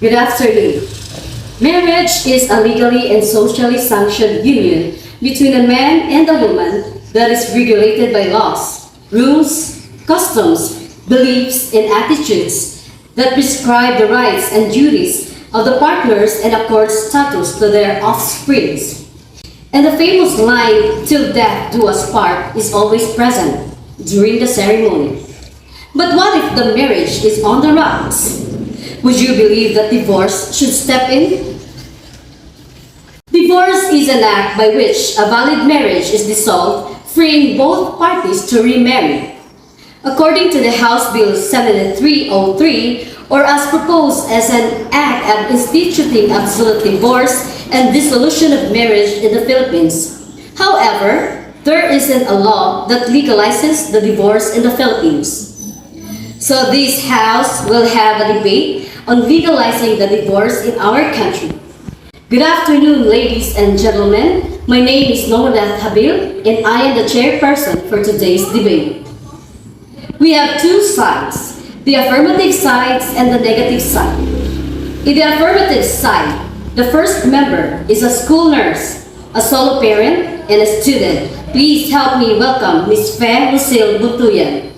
Good afternoon. Marriage is a legally and socially sanctioned union between a man and a woman that is regulated by laws, rules, customs, beliefs, and attitudes that prescribe the rights and duties of the partners and accord status to their offsprings. And the famous line, "Till death do us part," is always present during the ceremony. But what if the marriage is on the rocks? Would you believe that divorce should step in? Divorce is an act by which a valid marriage is dissolved, freeing both parties to remarry. According to the House Bill 7303, or as proposed as an act of instituting absolute divorce and dissolution of marriage in the Philippines. However, there isn't a law that legalizes the divorce in the Philippines. So this House will have a debate on legalizing the divorce in our country. Good afternoon, ladies and gentlemen. My name is Norbeth Habil, and I am the chairperson for today's debate. We have two sides, the affirmative side and the negative side. In the affirmative side, the first member is a school nurse, a solo parent, and a student. Please help me welcome Ms. Fe Lucille Butuyan.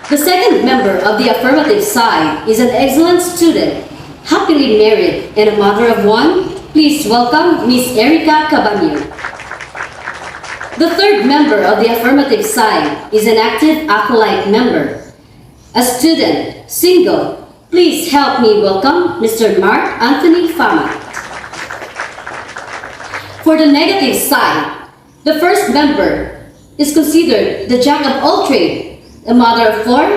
The second member of the affirmative side is an excellent student, happily married, and a mother of one. Please welcome Ms. Erica Cabanio. The third member of the affirmative side is an active acolyte member, a student, single. Please help me welcome Mr. Mark Anthony Fama. For the negative side, the first member is considered the jack of all trades, a mother of four,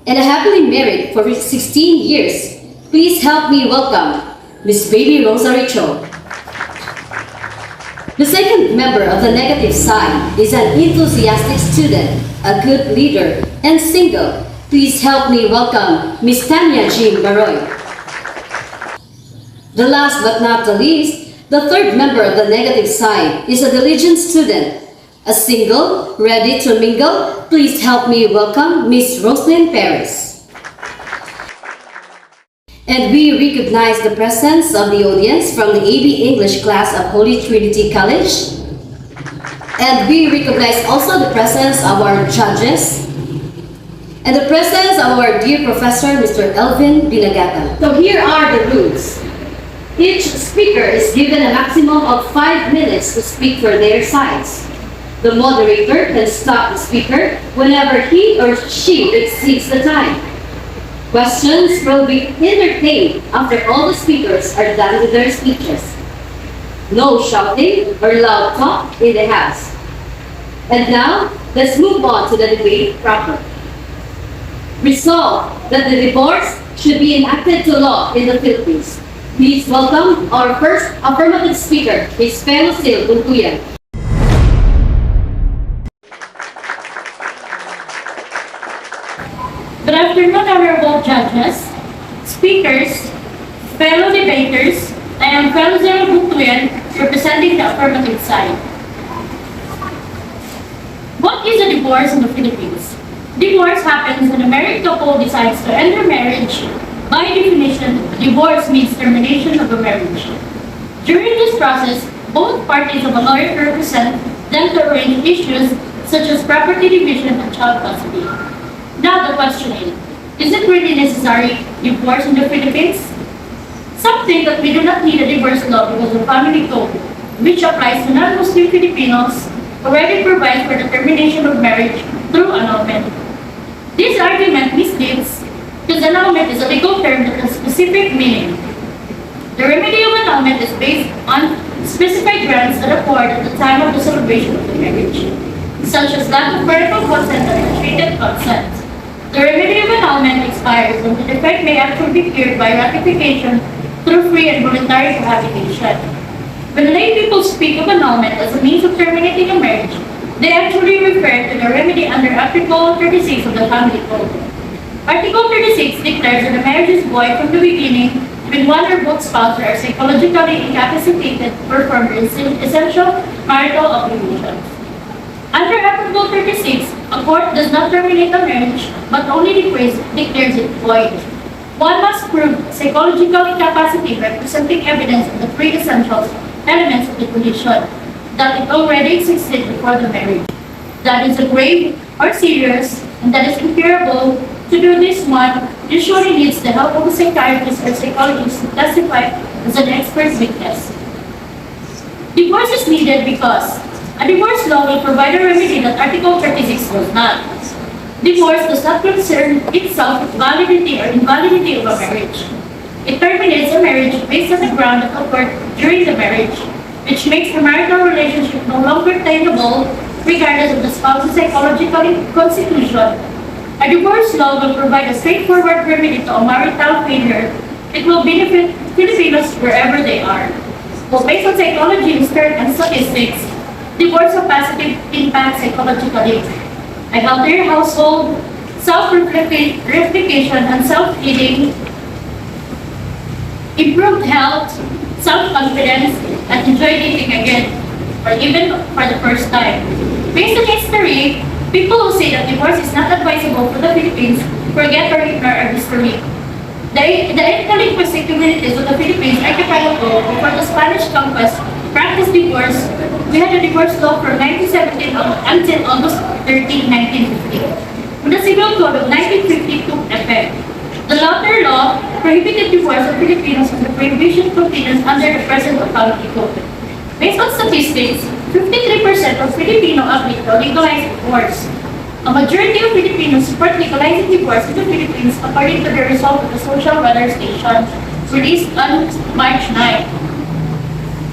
and a happily married for 16 years. Please help me welcome Miss Baby Rosary Cho. The second member of the negative side is an enthusiastic student, a good leader, and single. Please help me welcome Miss Tanya Jean Baroy. The last but not the least, the third member of the negative side is a diligent student, a single, ready to mingle. Please help me welcome Miss Roslyn Paris. And we recognize the presence of the audience from the AB English class of Holy Trinity College. And we recognize also the presence of our judges and the presence of our dear professor, Mr. Elvin Binagata. So here are the rules. Each speaker is given a maximum of 5 minutes to speak for their sides. The moderator can stop the speaker whenever he or she exceeds the time. Questions will be entertained after all the speakers are done with their speeches. No shouting or loud talk in the house. And now, let's move on to the debate proper. Resolve that the divorce should be enacted to law in the Philippines. Please welcome our first affirmative speaker, Ms. Fe Lucille Butuyan. Good afternoon, honorable judges, speakers, fellow debaters. I am Fe Lucille Butuyan, representing the affirmative side. What is a divorce in the Philippines? Divorce happens when a married couple decides to end their marriage. By definition, divorce means termination of a marriage. During this process, both parties have a lawyer to represent them to arrange issues such as property division and child custody. Now the question is it really necessary divorce in the Philippines? Some think that we do not need a divorce law because the family code, which applies to non-Muslim Filipinos, already provides for the termination of marriage through annulment. This argument misleads because annulment is a legal term that has specific meaning. The remedy of annulment is based on specific grounds that accord at the time of the celebration of the marriage, such as lack of parental consent or untreated consent. The remedy of annulment expires when the defect may actually be cured by ratification through free and voluntary cohabitation. When lay people speak of annulment as a means of terminating a marriage, they actually refer to the remedy under Article 36 of the Family Code. Article 36 declares that a marriage is void from the beginning when one or both spouses are psychologically incapacitated to perform their essential marital obligations. Under Article 36, a court does not terminate a marriage, but only declares it void. One must prove psychological incapacity by presenting evidence of the three essential elements of the condition that it already existed before the marriage. That is a grave or serious, and that is incurable. To do this, one usually needs the help of a psychiatrist or psychologist to testify as an expert witness. Divorce is needed because a divorce law will provide a remedy that Article 36 does not. Divorce does not concern itself with validity or invalidity of a marriage. It terminates a marriage based on the ground that occurred during the marriage, which makes the marital relationship no longer tenable regardless of the spouse's psychological constitution. A divorce law will provide a straightforward remedy to a marital failure. It will benefit Filipinos wherever they are. Well, based on psychology, research, and statistics, divorce has positive impact psychologically. A healthier household, self-replication, and self-healing, improved health, self-confidence, and enjoy dating again, or even for the first time. Based on history, people who say that divorce is not advisable for the Philippines forget or ignore our history. The ethnic communities of the Philippines archipelago before the Spanish conquest practiced divorce. We had a divorce law from 1917 until August 13, 1950. When the Civil Code of 1950 took effect, the latter law prohibited divorce of Filipinos and the prohibition continues under the present Authority Code. Based on statistics, 53% of Filipino agree to legalize divorce. A majority of Filipinos support legalizing divorce in the Philippines according to the result of the Social Weather Station released on March 9.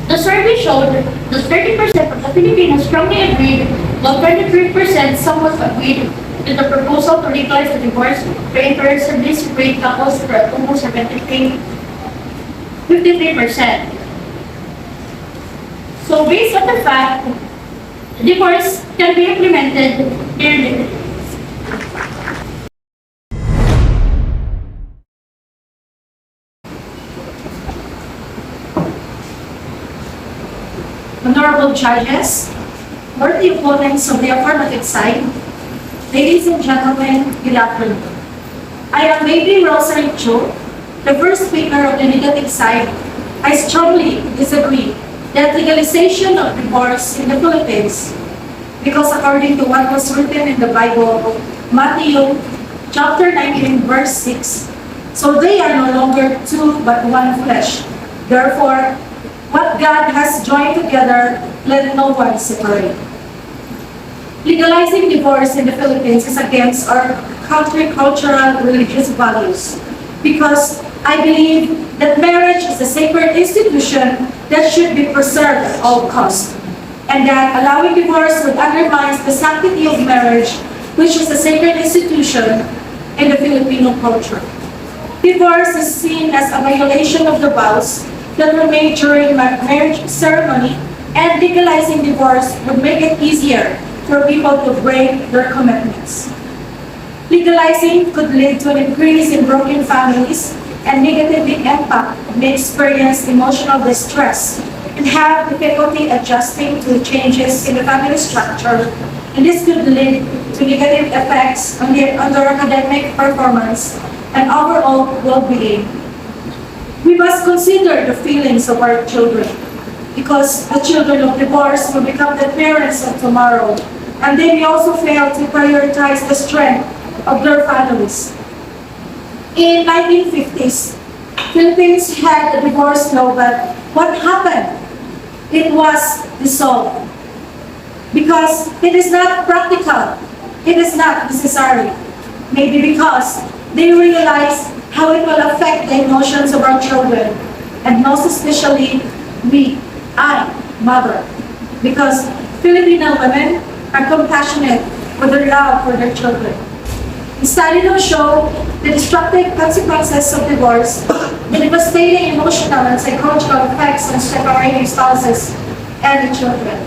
The survey showed that 30% of the Filipinos strongly agreed, while 23% somewhat agreed with the proposal to legalize the divorce for interracially separated couples for a total 53%. So based on the fact, divorce can be implemented early. Honorable judges, worthy opponents of the affirmative side, ladies and gentlemen, good afternoon. I am Lady Rosary Cho, the first speaker of the negative side. I strongly disagree that legalization of divorce in the Philippines, because according to what was written in the Bible, Matthew chapter 19 verse 6, so they are no longer two but one flesh. Therefore, what God has joined together, let no one separate. Legalizing divorce in the Philippines is against our country cultural religious values, because I believe that marriage is a sacred institution that should be preserved at all costs, and that allowing divorce would undermine the sanctity of marriage, which is a sacred institution in the Filipino culture. Divorce is seen as a violation of the vows that were made during marriage ceremony, and legalizing divorce would make it easier for people to break their commitments. Legalizing could lead to an increase in broken families and negatively impact may experience emotional distress and have difficulty adjusting to changes in the family structure, and this could lead to negative effects on their academic performance and overall well-being. We must consider the feelings of our children, because the children of divorce will become the parents of tomorrow, and they may also fail to prioritize the strength of their families. In 1950s, Philippines had a divorce law, but what happened? It was dissolved because it is not practical, it is not necessary. Maybe because they realize how it will affect the emotions of our children, and most especially me, mother, because Filipino women are compassionate with their love for their children. The study will show the destructive consequences of divorce, the devastating emotional and psychological effects on separating spouses and the children.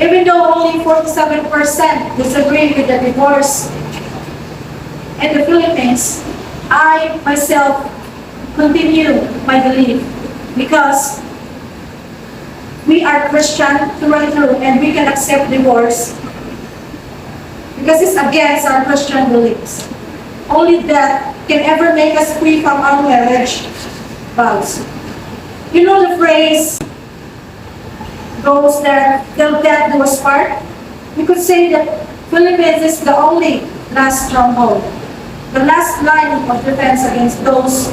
Even though only 47% disagree with the divorce in the Philippines, I myself continue my belief, because we are Christian through and through, and we can accept divorce because it's against our Christian beliefs. Only that can ever make us free from our marriage vows. You know the phrase goes that till death do us part? We could say that Philippines is the only last stronghold, the last line of defense against those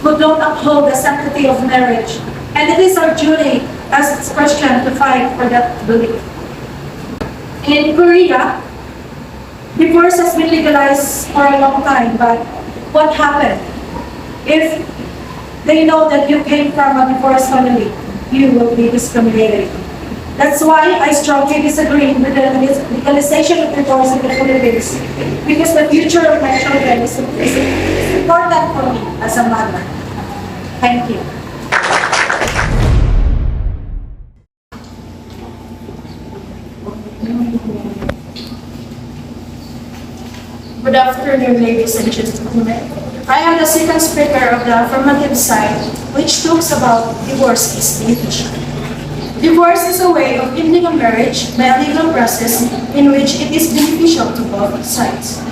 who don't uphold the sanctity of marriage. And it is our duty as Christians to fight for that belief. In Korea, divorce has been legalized for a long time, but what happened? If they know that you came from a divorced family, you will be discriminated. That's why I strongly disagree with the legalization of divorce in the Philippines, because the future of my children is important for me as a mother. Thank you. Good afternoon, ladies and gentlemen. I am the second speaker of the affirmative side, which talks about divorce is beneficial. Divorce is a way of ending a marriage by a legal process in which it is beneficial to both sides.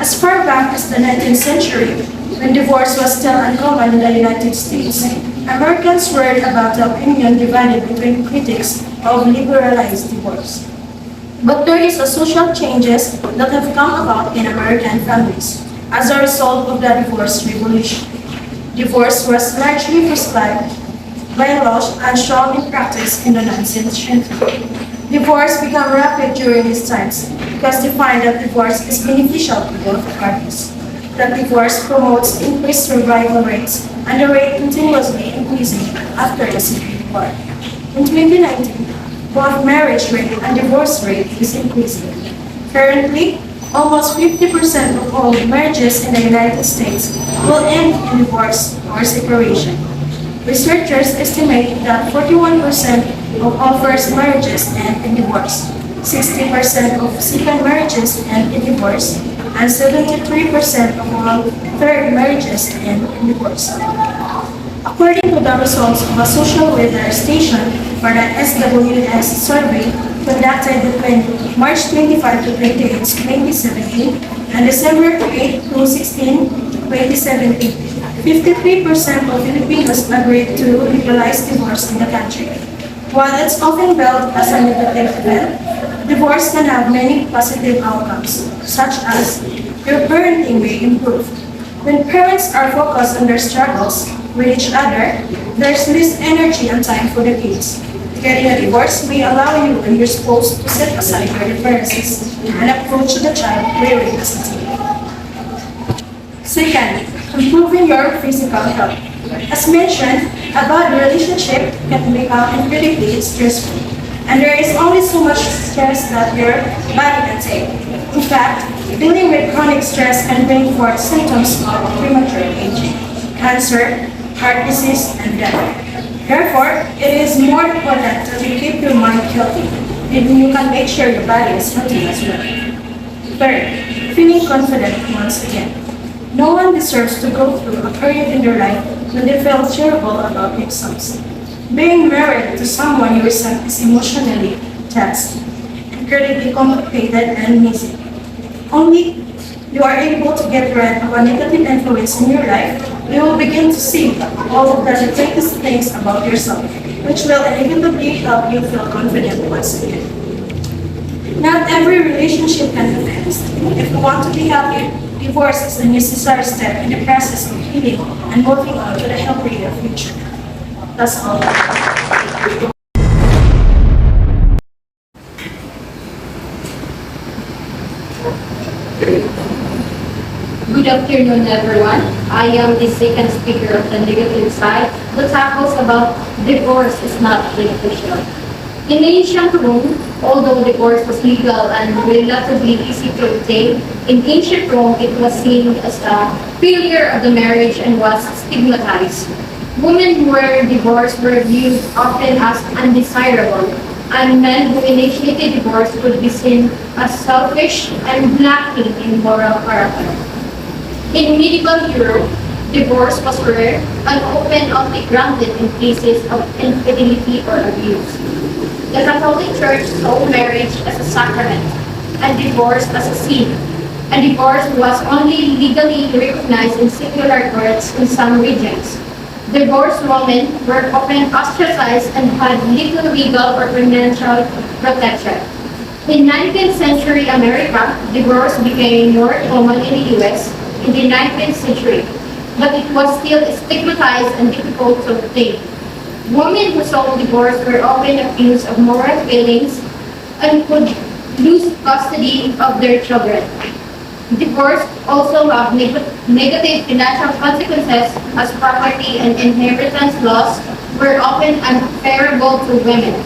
As far back as the 19th century, when divorce was still uncommon in the United States, Americans worried about the opinion divided between critics of liberalized divorce. But there is a social changes that have come about in American families as a result of the divorce revolution. Divorce was largely prescribed by law and shown in practice in the 19th century. Divorce became rapid during these times because they find that divorce is beneficial to both parties. That divorce promotes increased survival rates and the rate continuously increasing after the Civil War. In 2019, both marriage rate and divorce rate is increasing. Currently, almost 50% of all marriages in the United States will end in divorce or separation. Researchers estimate that 41% of all first marriages end in divorce, 60% of second marriages end in divorce, and 73% of all third marriages end in divorce. According to the results of a social weather station for the SWS survey conducted between March 25 to 28, 2017 and December 8 to 16, 2017, 53% of Filipinos agreed to legalize divorce in the country. While it's often billed as a negative event, divorce can have many positive outcomes, such as your parenting may improve. When parents are focused on their struggles with each other, there's less energy and time for the kids. Getting a divorce may allow you and your spouse to set aside your differences and approach the child clearly as a team. Second, improving your physical health. As mentioned, a bad relationship can become incredibly stressful, and there is only so much stress that your body can take. In fact, dealing with chronic stress can bring forth symptoms of premature aging, cancer, heart disease, and death. Therefore, it is more important that you keep your mind healthy, and you can make sure your body is healthy as well. Third, feeling confident once again. No one deserves to go through a period in their life when they feel terrible about themselves. Being married to someone you resent is emotionally taxing, incredibly complicated and messy. Only you are able to get rid of a negative influence in your life, you will begin to see all of the greatest things about yourself, which will inevitably help you feel confident once again. Not every relationship can be fixed. If you want to be happy, divorce is a necessary step in the process of healing and moving on to the healthier future. That's all. Good afternoon, everyone. I am the second speaker of the negative side that tackles about divorce is not beneficial. In ancient Rome, although divorce was legal and relatively easy to obtain, in ancient Rome it was seen as a failure of the marriage and was stigmatized. Women who were divorced were viewed often as undesirable, and men who initiated divorce would be seen as selfish and lacking in moral character. In medieval Europe, divorce was rare and often only granted in cases of infidelity or abuse. The Catholic Church saw marriage as a sacrament and divorce as a sin. A divorce was only legally recognized in secular courts in some regions. Divorced women were often ostracized and had little legal or financial protection. In 19th century America, divorce became more common in the US in the 19th century, but it was still stigmatized and difficult to obtain. Women who sought divorce were often accused of moral failings and could lose custody of their children. Divorce also have negative financial consequences as property and inheritance laws were often unfavorable to women.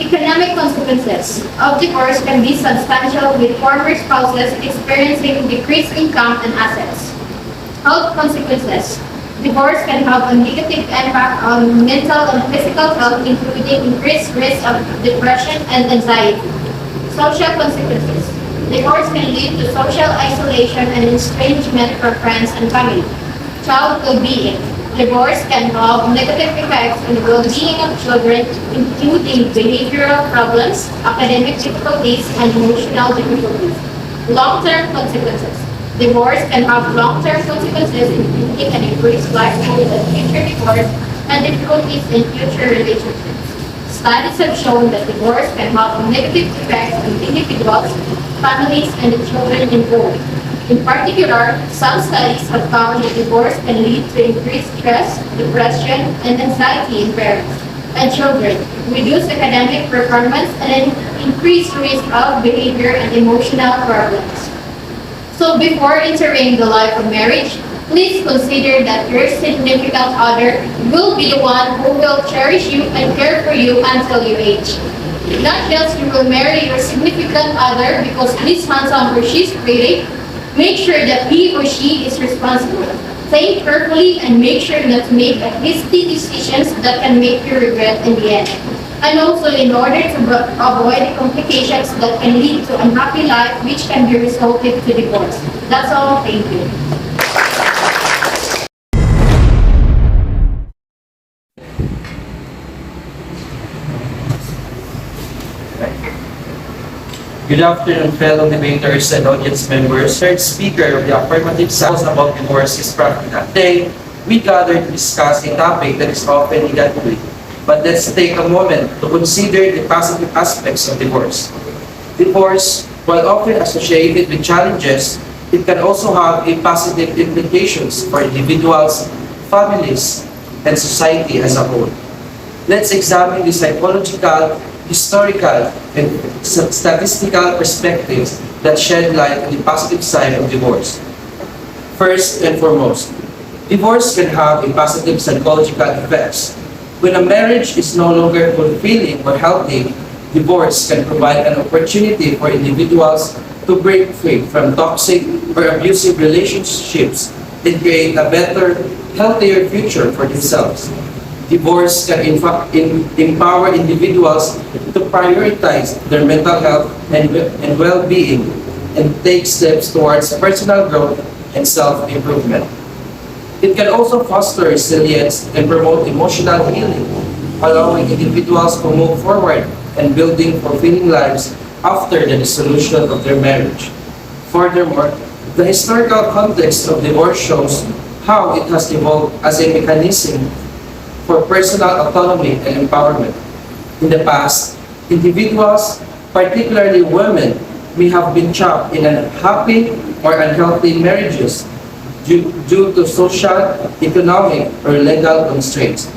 Economic consequences of divorce can be substantial with former spouses experiencing decreased income and assets. Health consequences. Divorce can have a negative impact on mental and physical health, including increased risk of depression and anxiety. Social consequences. Divorce can lead to social isolation and estrangement from friends and family. Child well-being. Divorce can have negative effects on the well-being of children, including behavioral problems, academic difficulties, and emotional difficulties. Long-term consequences. Divorce can have long-term consequences, including an increased likelihood of future divorce and difficulties in future relationships. Studies have shown that divorce can have negative effects on individuals, families, and the children involved. In particular, some studies have found that divorce can lead to increased stress, depression, and anxiety in parents and children, reduced academic performance, and an increased risk of behavior and emotional problems. So before entering the life of marriage, please consider that your significant other will be the one who will cherish you and care for you until you age. Not just you will marry your significant other because he's handsome or she's pretty. Make sure that he or she is responsible. Think carefully and make sure not to make hasty decisions that can make you regret in the end. And also in order to avoid the complications that can lead to unhappy life which can be resulted to divorce. That's all. Thank you. Good afternoon, fellow debaters and audience members. Third speaker of the affirmative side about divorce is Practica. Today, we gather to discuss a topic that is often negative. But let's take a moment to consider the positive aspects of divorce. Divorce, while often associated with challenges, it can also have a positive implications for individuals, families, and society as a whole. Let's examine the psychological, historical, and statistical perspectives that shed light on the positive side of divorce. First and foremost, divorce can have a positive psychological effects. When a marriage is no longer fulfilling or healthy, divorce can provide an opportunity for individuals to break free from toxic or abusive relationships and create a better, healthier future for themselves. Divorce can empower individuals to prioritize their mental health and well-being and take steps towards personal growth and self-improvement. It can also foster resilience and promote emotional healing, allowing individuals to move forward and building fulfilling lives after the dissolution of their marriage. Furthermore, the historical context of divorce shows how it has evolved as a mechanism for personal autonomy and empowerment. In the past, individuals, particularly women, may have been trapped in unhappy or unhealthy marriages due to social, economic, or legal constraints.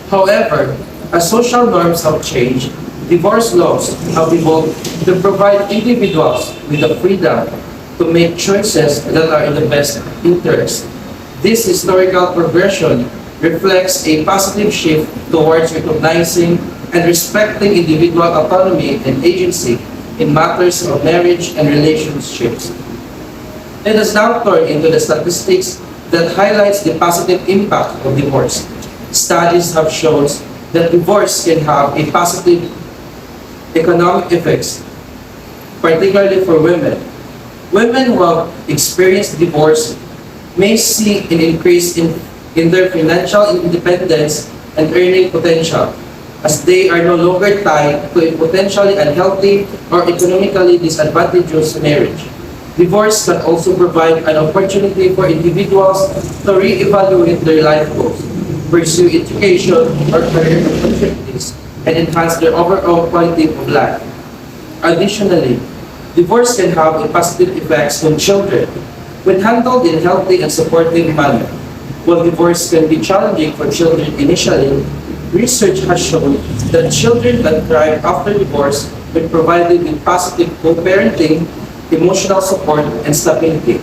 However, as social norms have changed, divorce laws have evolved to provide individuals with the freedom to make choices that are in the best interest. This historical progression reflects a positive shift towards recognizing and respecting individual autonomy and agency in matters of marriage and relationships. Let us now turn into the statistics that highlights the positive impact of divorce. Studies have shown that divorce can have a positive economic effects, particularly for women. Women who have experienced divorce may see an increase in their financial independence and earning potential, as they are no longer tied to a potentially unhealthy or economically disadvantageous marriage. Divorce can also provide an opportunity for individuals to reevaluate their life goals, pursue education or career opportunities, and enhance their overall quality of life. Additionally, divorce can have a positive effects on children when handled in healthy and supportive manner. While divorce can be challenging for children initially, research has shown that children that thrive after divorce when provided with positive co-parenting, emotional support, and stability.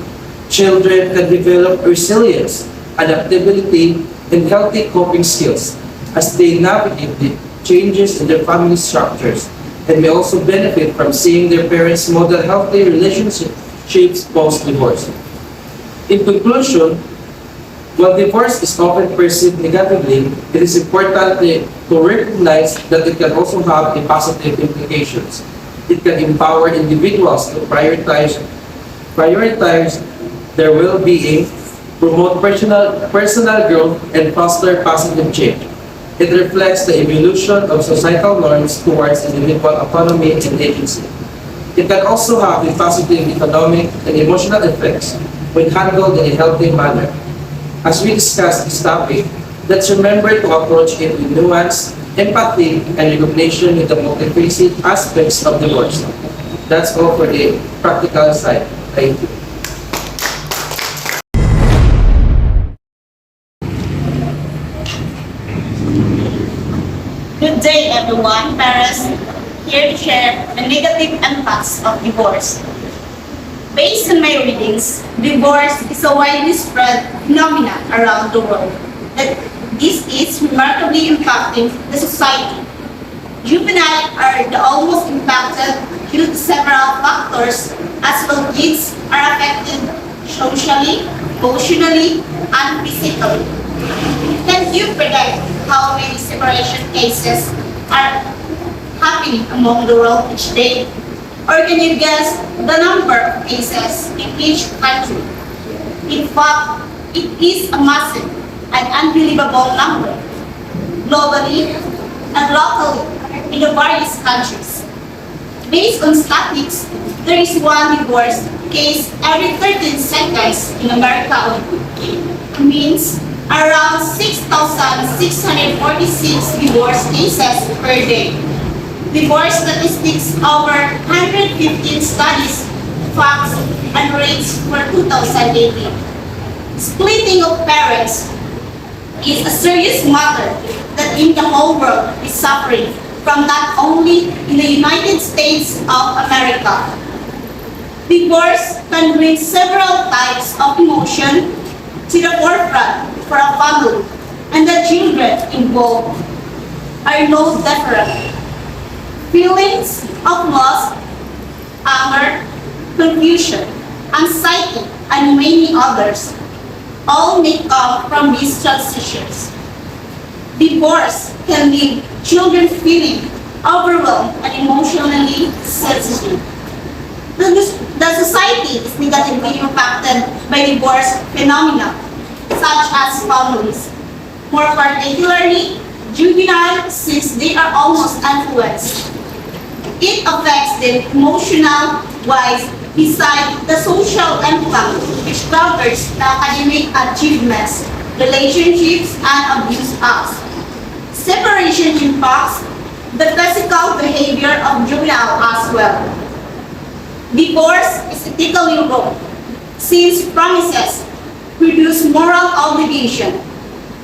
Children can develop resilience, adaptability, and healthy coping skills as they navigate the changes in their family structures and may also benefit from seeing their parents model healthy relationships post-divorce. In conclusion, while divorce is often perceived negatively, it is important to recognize that it can also have a positive implications. It can empower individuals to prioritize their well-being, promote personal growth, and foster positive change. It reflects the evolution of societal norms towards individual autonomy and agency. It can also have a positive economic and emotional effects when handled in a healthy manner. As we discuss this topic, let's remember to approach it with nuance, empathy, and recognition with the multifaceted aspects of divorce. That's all for the practical side. Thank you. Good day, everyone. Paris here to share the negative impacts of divorce. Based on my readings, divorce is a widely spread phenomenon around the world. That this is remarkably impacting the society. Juveniles are the most impacted due to several factors, as well kids are affected socially, emotionally, and physically. Can you predict how many separation cases are happening among the world each day? Or can you guess the number of cases in each country? In fact, it is a massive and unbelievable number, globally and locally in the various countries. Based on statistics, there is one divorce case every 13 seconds in America alone. Means around 6,646 divorce cases per day. Divorce statistics over 115 studies, facts, and rates for 2018. Splitting of parents is a serious matter that in the whole world is suffering from, not only in the United States of America. Divorce can bring several types of emotion to the forefront for a family, and the children involved are no different. Feelings of loss, anger, confusion, anxiety, and many others all may come from these transitions. Divorce can leave children feeling overwhelmed and emotionally sensitive. The society is negatively impacted by divorce phenomena, such as families, more particularly juvenile, since they are almost influenced. It affects them emotional-wise, besides the social impact, which covers the academic achievements, relationships, and abuse acts. Separation impacts the physical behavior of juvenile as well. Divorce is ethically wrong, since promises produce moral obligation.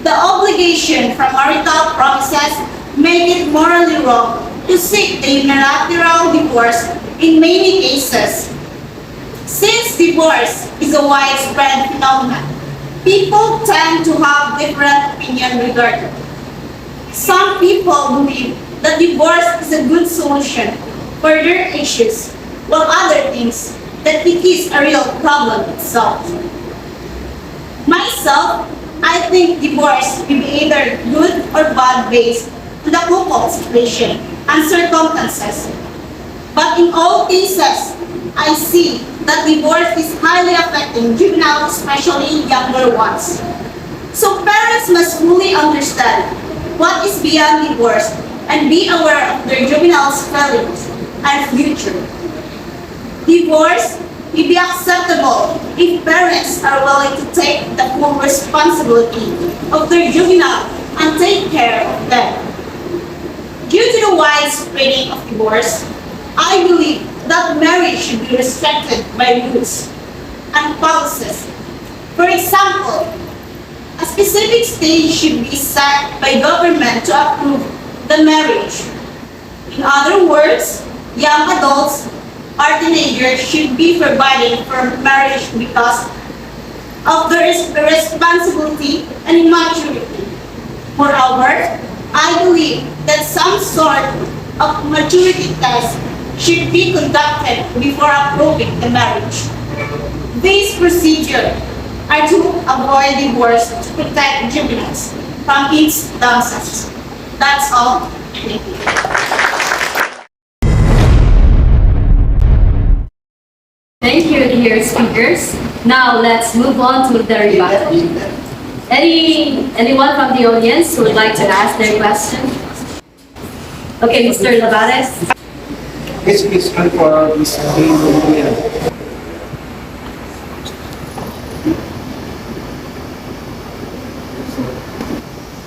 The obligation from marital promises make it morally wrong to seek the unilateral divorce in many cases. Since divorce is a widespread phenomenon, people tend to have different opinions regarding it. Some people believe that divorce is a good solution for their issues, while others think that it is a real problem itself. Myself, I think divorce will be either good or bad based on the couple's situation and circumstances. But in all cases, I see that divorce is highly affecting juveniles, especially younger ones. So parents must fully understand what is beyond divorce and be aware of their juveniles' feelings and future. Divorce will be acceptable if parents are willing to take the full responsibility of their juvenile and take care of them. Due to the wide spreading of divorce, I believe that marriage should be restricted by rules and policies. For example, a specific stage should be set by government to approve the marriage. In other words, young adults or teenagers should be provided for marriage because of their responsibility and immaturity. Moreover, I believe that some sort of maturity test should be conducted before approving the marriage. These procedures are to avoid divorce to protect juveniles from its downsides. That's all. Thank you. Thank you, dear speakers. Now let's move on to the rebuttal. Anyone from the audience who would like to ask their question? Okay, Mr. Lavares. This question for Ms. William.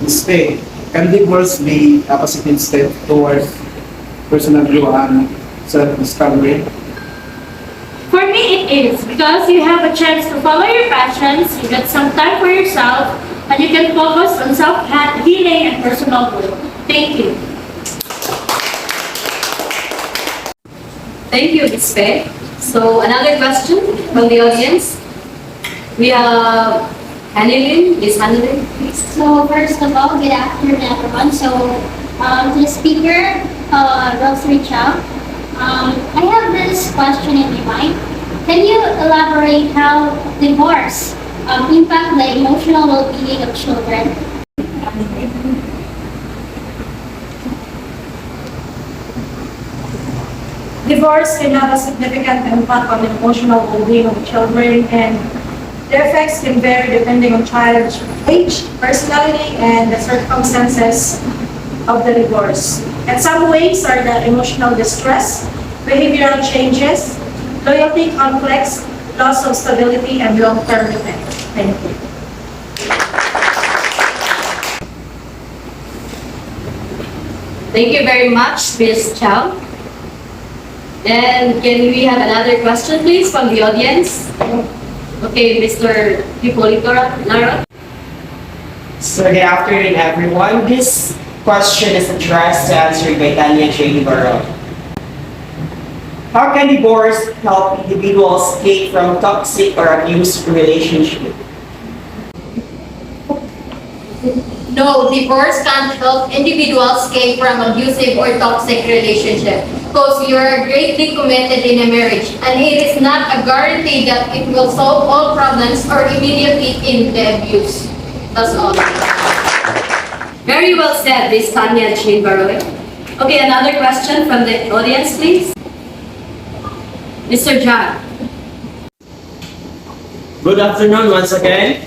Ms. Faye, can divorce be a positive step towards personal growth and self-discovery? For me, it is because you have a chance to follow your passions, you get some time for yourself, and you can focus on self-healing and personal growth. Thank you. Thank you, Ms. Faye. So another question from the audience. We have Hanilin. Ms. Hanilin, please. So first of all, good afternoon everyone. So to the speaker, Rosary Chow, I have this question in my mind. Can you elaborate how divorce impact the emotional well-being of children? Divorce can have a significant impact on the emotional well-being of children, and the effects can vary depending on child's age, personality, and the circumstances of the divorce. And some ways are the emotional distress, behavioral changes, loyalty conflicts, loss of stability, and long-term effects. Thank you. Thank you very much, Ms. Chow. And can we have another question, please, from the audience? Okay, Mr. Hipolito Lara. So good afternoon, everyone. This question is addressed to answered by Tanya J. Barrow. How can divorce help individuals escape from toxic or abusive relationship? No, divorce can't help individuals escape from abusive or toxic relationship because you are greatly committed in a marriage and it is not a guarantee that it will solve all problems or immediately end the abuse. That's all. Very well said, Ms. Tanya Jean Baroy. Okay, another question from the audience, please. Mr. John. Good afternoon once again.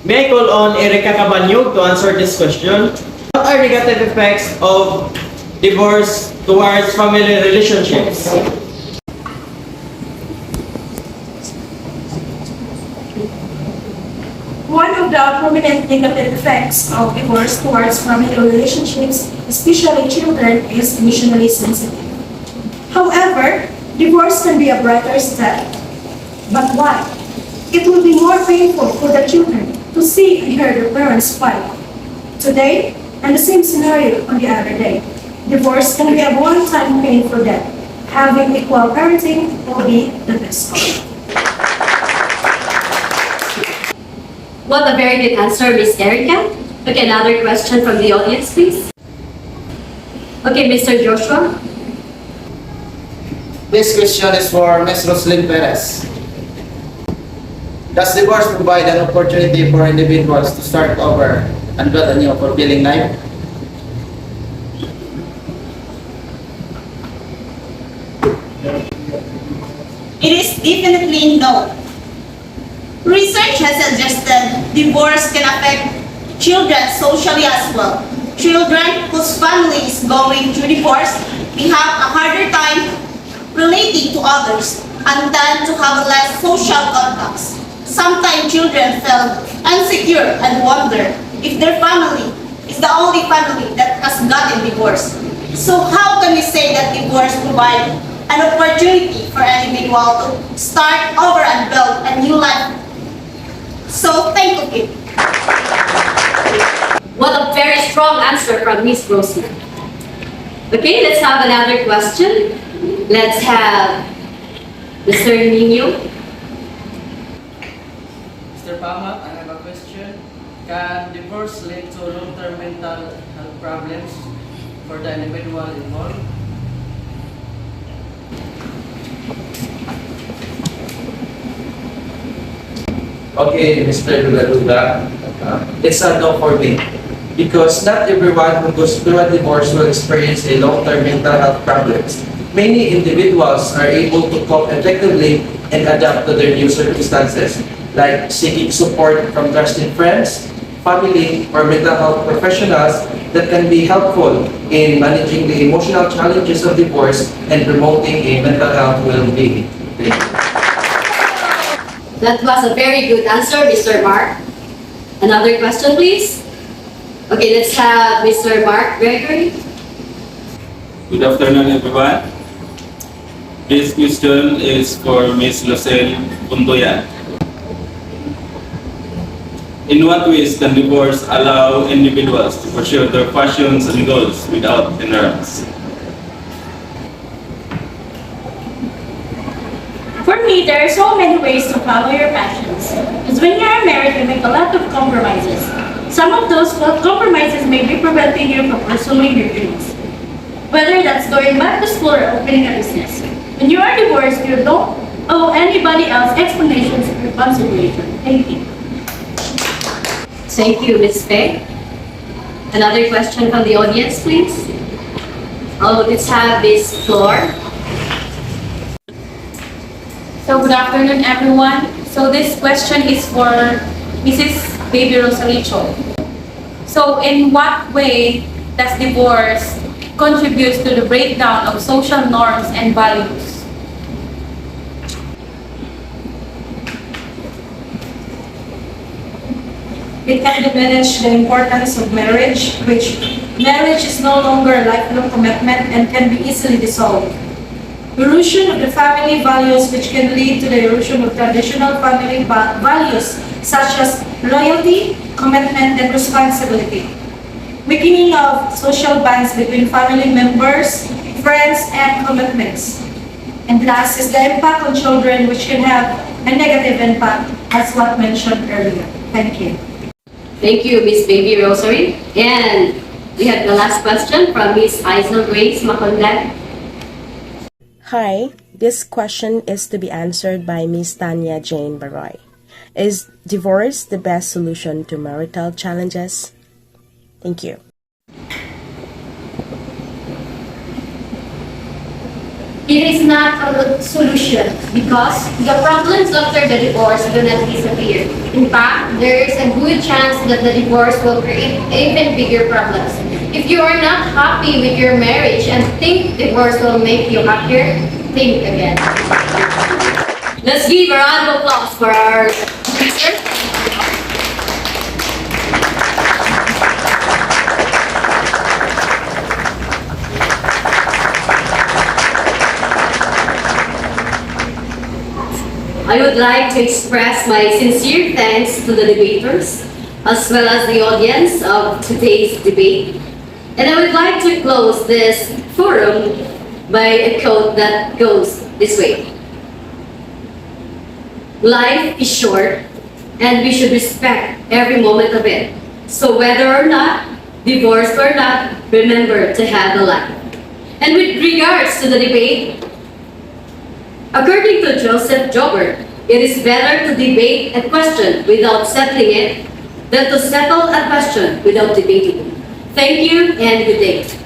May I call on Erica Cabanyog to answer this question? What are negative effects of divorce towards family relationships? One of the prominent negative effects of divorce towards family relationships, especially children, is emotionally sensitive. However, divorce can be a brighter step. But why? It will be more painful for the children to see and hear their parents fight today and the same scenario on the other day. Divorce can be a one-time pain for them. Having equal parenting will be the best option. What a very good answer, Ms. Erica. Okay, another question from the audience, please. Okay, Mr. Joshua. This question is for Ms. Roslyn Perez. Does divorce provide an opportunity for individuals to start over and build a new fulfilling life? It is definitely no. Research has suggested divorce can affect children socially as well. Children whose family is going through divorce may have a harder time relating to others and tend to have less social contacts. Sometimes children feel insecure and wonder if their family is the only family that has gotten divorced. So how can we say that divorce provides an opportunity for an individual to start over and build a new life? So thank you. What a very strong answer from Miss Rosie. Okay, let's have another question. Let's have Mr. Nino. Mr. Pamat, I have a question. Can divorce lead to long-term mental health problems for the individual involved? Okay, Mr. Lugaluga, it's a no for me. Because not everyone who goes through a divorce will experience a long-term mental health problems. Many individuals are able to cope effectively and adapt to their new circumstances, like seeking support from trusted friends, family, or mental health professionals that can be helpful in managing the emotional challenges of divorce and promoting a mental health well-being. Thank you. That was a very good answer, Mr. Mark. Another question, please. Okay, let's have Mr. Mark Gregory. Good afternoon, everyone. This question is for Ms. Lucelle Puntoyan. In what ways can divorce allow individuals to pursue their passions and goals without hindrance? For me, there are so many ways to follow your passions. Because when you are married, you make a lot of compromises. Some of those compromises may be preventing you from pursuing your dreams. Whether that's going back to school or opening a business. When you are divorced, you don't owe anybody else explanations or consideration. Thank you. Thank you, Ms. Pei. Another question from the audience, please. Oh, let's have Ms. Flor. So good afternoon, everyone. So this question is for Mrs. Baby Rosalicho. So in what way does divorce contribute to the breakdown of social norms and values? It can diminish the importance of marriage, which marriage is no longer a lifelong commitment and can be easily dissolved. Erosion of the family values, which can lead to the erosion of traditional family values such as loyalty, commitment, and responsibility. Weakening of social bonds between family members, friends, and commitments. And last is the impact on children, which can have a negative impact, as what mentioned earlier. Thank you. Thank you, Ms. Baby Rosary. And we have the last question from Ms. Isel Grace Macondan. Hi, this question is to be answered by Ms. Tanya Jane Baroy. Is divorce the best solution to marital challenges? Thank you. It is not a solution because the problems after the divorce do not disappear. In fact, there is a good chance that the divorce will create even bigger problems. If you are not happy with your marriage and think divorce will make you happier, think again. Let's give a round of applause for our speaker. I would like to express my sincere thanks to the debaters, as well as the audience of today's debate. And I would like to close this forum by a quote that goes this way. Life is short, and we should respect every moment of it. So whether or not, divorced or not, remember to have a life. And with regards to the debate, according to Joseph Joubert, it is better to debate a question without settling it than to settle a question without debating it. Thank you and good day.